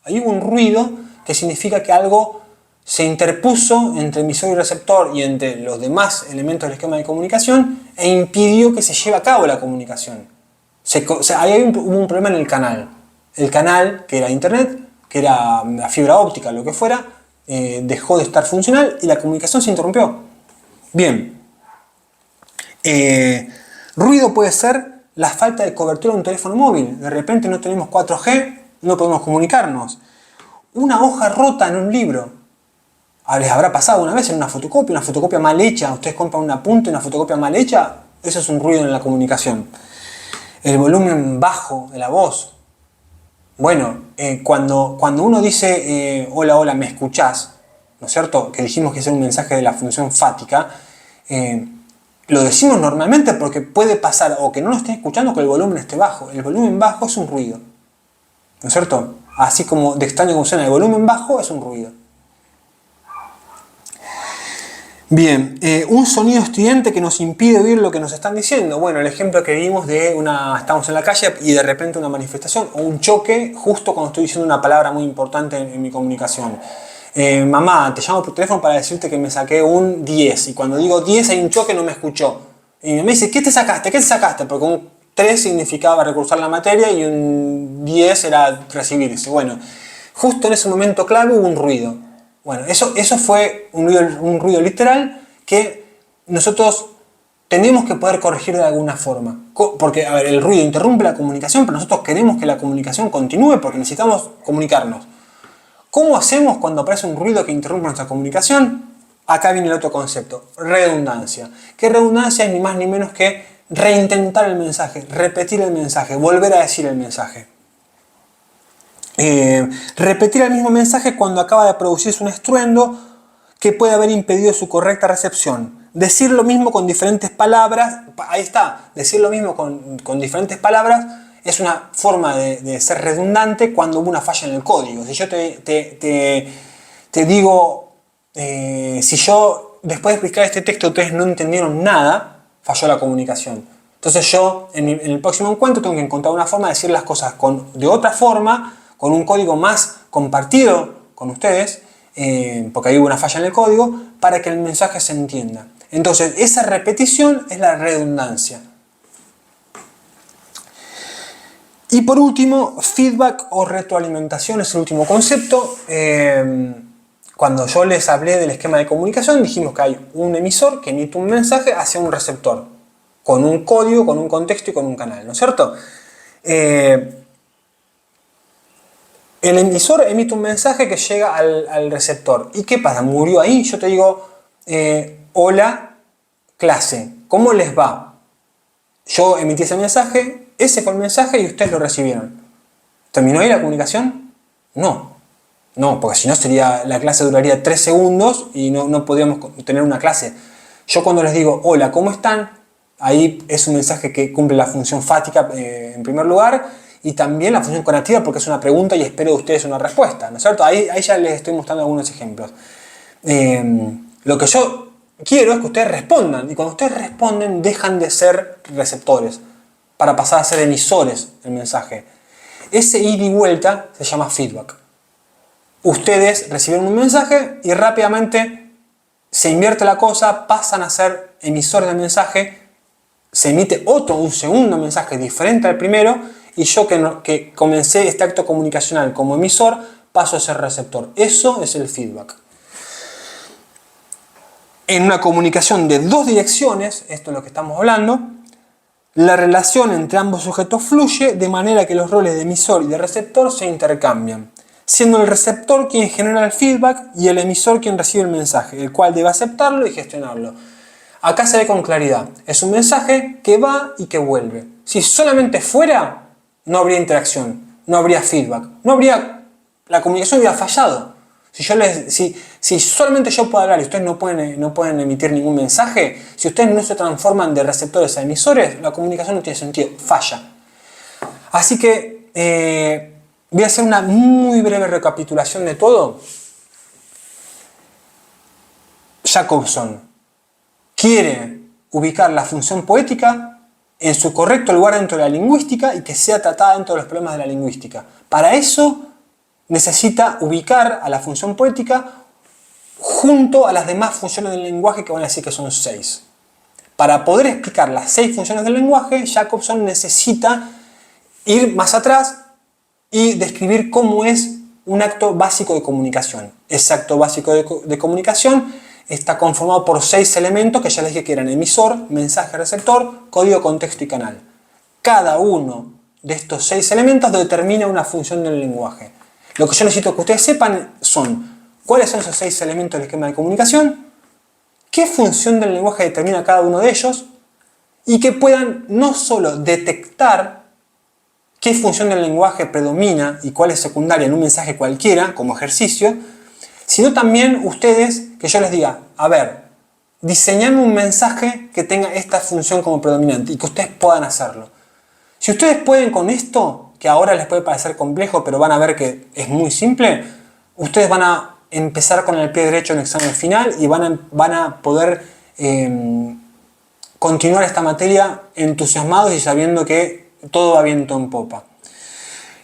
Ahí hubo un ruido que significa que algo se interpuso entre emisor y receptor y entre los demás elementos del esquema de comunicación e impidió que se lleve a cabo la comunicación. Ahí hubo un problema en el canal. El canal, que era internet, que era la fibra óptica, lo que fuera, dejó de estar funcional y la comunicación se interrumpió. Bien. Ruido puede ser la falta de cobertura de un teléfono móvil. De repente no tenemos 4G, no podemos comunicarnos. Una hoja rota en un libro. ¿Les habrá pasado una vez en una fotocopia mal hecha? Ustedes compran un apunte, una fotocopia mal hecha, eso es un ruido en la comunicación. El volumen bajo de la voz. Bueno, cuando uno dice hola, hola, ¿me escuchás? ¿No es cierto? Que dijimos que es un mensaje de la función fática. Lo decimos normalmente porque puede pasar o que no lo estén escuchando o que el volumen esté bajo. El volumen bajo es un ruido. ¿No es cierto? Así como de extraño como suena, el volumen bajo es un ruido. Bien, un sonido estridente que nos impide oír lo que nos están diciendo. Bueno, el ejemplo que vimos de estamos en la calle y de repente una manifestación o un choque justo cuando estoy diciendo una palabra muy importante en mi comunicación. Mamá, te llamo por teléfono para decirte que me saqué un 10 y cuando digo 10 hay un choque, no me escuchó. Y mi mamá dice, ¿qué te sacaste? ¿Qué te sacaste? Porque un 3 significaba recursar la materia y un 10 era recibirse. Bueno, justo en ese momento clave hubo un ruido. Bueno, eso fue un ruido literal que nosotros tenemos que poder corregir de alguna forma. Porque, a ver, el ruido interrumpe la comunicación, pero nosotros queremos que la comunicación continúe porque necesitamos comunicarnos. ¿Cómo hacemos cuando aparece un ruido que interrumpe nuestra comunicación? Acá viene el otro concepto, redundancia. ¿Qué redundancia es ni más ni menos que reintentar el mensaje, repetir el mensaje, volver a decir el mensaje? Repetir el mismo mensaje cuando acaba de producirse un estruendo que puede haber impedido su correcta recepción. Decir lo mismo con diferentes palabras, ahí está, decir lo mismo con diferentes palabras es una forma de ser redundante cuando hubo una falla en el código. Si yo te digo, si yo después de explicar este texto ustedes no entendieron nada, falló la comunicación. Entonces yo en el próximo encuentro tengo que encontrar una forma de decir las cosas de otra forma, con un código más compartido con ustedes, porque ahí hubo una falla en el código, para que el mensaje se entienda. Entonces, esa repetición es la redundancia. Y por último, feedback o retroalimentación es el último concepto. Cuando yo les hablé del esquema de comunicación, dijimos que hay un emisor que emite un mensaje hacia un receptor, con un código, con un contexto y con un canal, ¿no es cierto? El emisor emite un mensaje que llega al receptor. ¿Y qué pasa? ¿Murió ahí? Yo te digo, hola, clase, ¿cómo les va? Yo emití ese mensaje, ese fue el mensaje y ustedes lo recibieron. ¿Terminó ahí la comunicación? No. No, porque si no la clase duraría 3 segundos y no podríamos tener una clase. Yo cuando les digo, hola, ¿cómo están? Ahí es un mensaje que cumple la función fática en primer lugar. Y también la función conativa porque es una pregunta y espero de ustedes una respuesta, ¿no es cierto? Ahí ya les estoy mostrando algunos ejemplos. Lo que yo quiero es que ustedes respondan. Y cuando ustedes responden, dejan de ser receptores para pasar a ser emisores del mensaje. Ese ida y vuelta se llama feedback. Ustedes reciben un mensaje y rápidamente se invierte la cosa, pasan a ser emisores del mensaje, se emite un segundo mensaje diferente al primero, y yo que comencé este acto comunicacional como emisor, paso a ser receptor. Eso es el feedback. En una comunicación de dos direcciones, esto es lo que estamos hablando, la relación entre ambos sujetos fluye de manera que los roles de emisor y de receptor se intercambian, siendo el receptor quien genera el feedback y el emisor quien recibe el mensaje, el cual debe aceptarlo y gestionarlo. Acá se ve con claridad, es un mensaje que va y que vuelve. Si solamente fuera, no habría interacción, no habría feedback, la comunicación hubiera fallado. Si solamente yo puedo hablar y ustedes no pueden emitir ningún mensaje, si ustedes no se transforman de receptores a emisores, la comunicación no tiene sentido, falla. Así que voy a hacer una muy breve recapitulación de todo. Jacobson quiere ubicar la función poética en su correcto lugar dentro de la lingüística y que sea tratada dentro de los problemas de la lingüística. Para eso necesita ubicar a la función poética junto a las demás funciones del lenguaje que van a decir que son 6. Para poder explicar las 6 funciones del lenguaje, Jacobson necesita ir más atrás y describir cómo es un acto básico de comunicación. Ese acto básico de comunicación está conformado por 6 elementos que ya les dije que eran emisor, mensaje receptor, código, contexto y canal. cada uno de estos 6 elementos determina una función del lenguaje. Lo que yo necesito que ustedes sepan son cuáles son esos 6 elementos del esquema de comunicación, qué función del lenguaje determina cada uno de ellos, y que puedan no solo detectar qué función del lenguaje predomina y cuál es secundaria en un mensaje cualquiera, como ejercicio, sino también ustedes, que yo les diga, a ver, diseñame un mensaje que tenga esta función como predominante y que ustedes puedan hacerlo. Si ustedes pueden con esto, que ahora les puede parecer complejo, pero van a ver que es muy simple, ustedes van a empezar con el pie derecho en el examen final y van a poder continuar esta materia entusiasmados y sabiendo que todo va viento en popa.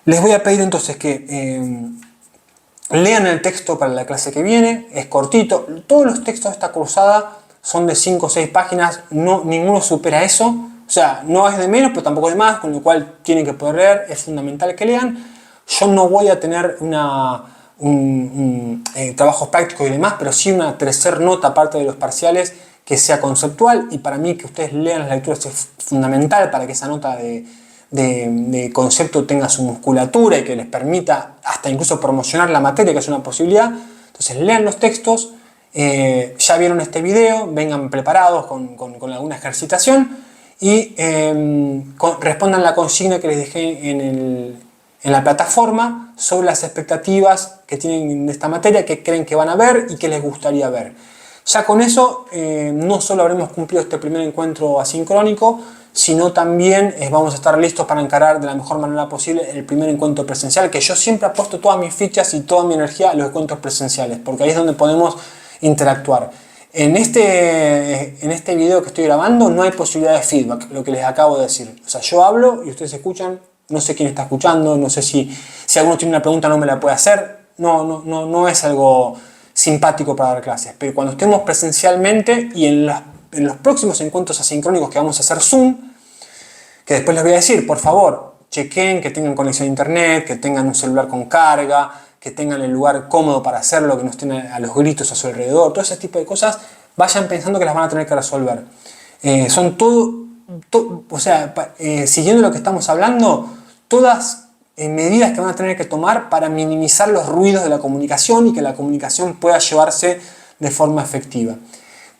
Les voy a pedir entonces que lean el texto para la clase que viene, es cortito. Todos los textos de esta cursada son de 5 o 6 páginas, ninguno supera eso. O sea, no es de menos, pero tampoco de más, con lo cual tienen que poder leer, es fundamental que lean. Yo no voy a tener trabajos prácticos y demás, pero sí una tercera nota aparte de los parciales que sea conceptual, y para mí que ustedes lean las lecturas es fundamental para que esa nota de concepto tenga su musculatura y que les permita hasta incluso promocionar la materia, que es una posibilidad. Entonces lean los textos, ya vieron este video, vengan preparados con alguna ejercitación y respondan la consigna que les dejé en la plataforma sobre las expectativas que tienen de esta materia, que creen que van a ver y que les gustaría ver. Ya con eso no solo habremos cumplido este primer encuentro asincrónico, sino también vamos a estar listos para encarar de la mejor manera posible el primer encuentro presencial, que yo siempre apuesto todas mis fichas y toda mi energía a los encuentros presenciales, porque ahí es donde podemos interactuar. En este video que estoy grabando no hay posibilidad de feedback, lo que les acabo de decir. O sea, yo hablo y ustedes escuchan, no sé quién está escuchando, no sé si alguno tiene una pregunta no me la puede hacer, no es algo simpático para dar clases, pero cuando estemos presencialmente y en los próximos encuentros asincrónicos que vamos a hacer Zoom, que después les voy a decir, por favor, chequen que tengan conexión a internet, que tengan un celular con carga, que tengan el lugar cómodo para hacerlo, que no estén a los gritos a su alrededor, todo ese tipo de cosas, vayan pensando que las van a tener que resolver. Son o sea, siguiendo lo que estamos hablando, todas medidas que van a tener que tomar para minimizar los ruidos de la comunicación y que la comunicación pueda llevarse de forma efectiva.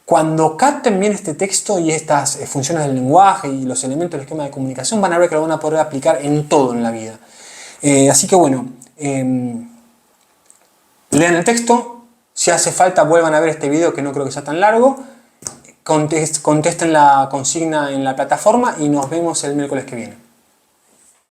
Cuando capten bien este texto y estas funciones del lenguaje y los elementos del esquema de comunicación, van a ver que lo van a poder aplicar en todo en la vida. Así que bueno, lean el texto, si hace falta vuelvan a ver este video que no creo que sea tan largo, contesten la consigna en la plataforma y nos vemos el miércoles que viene.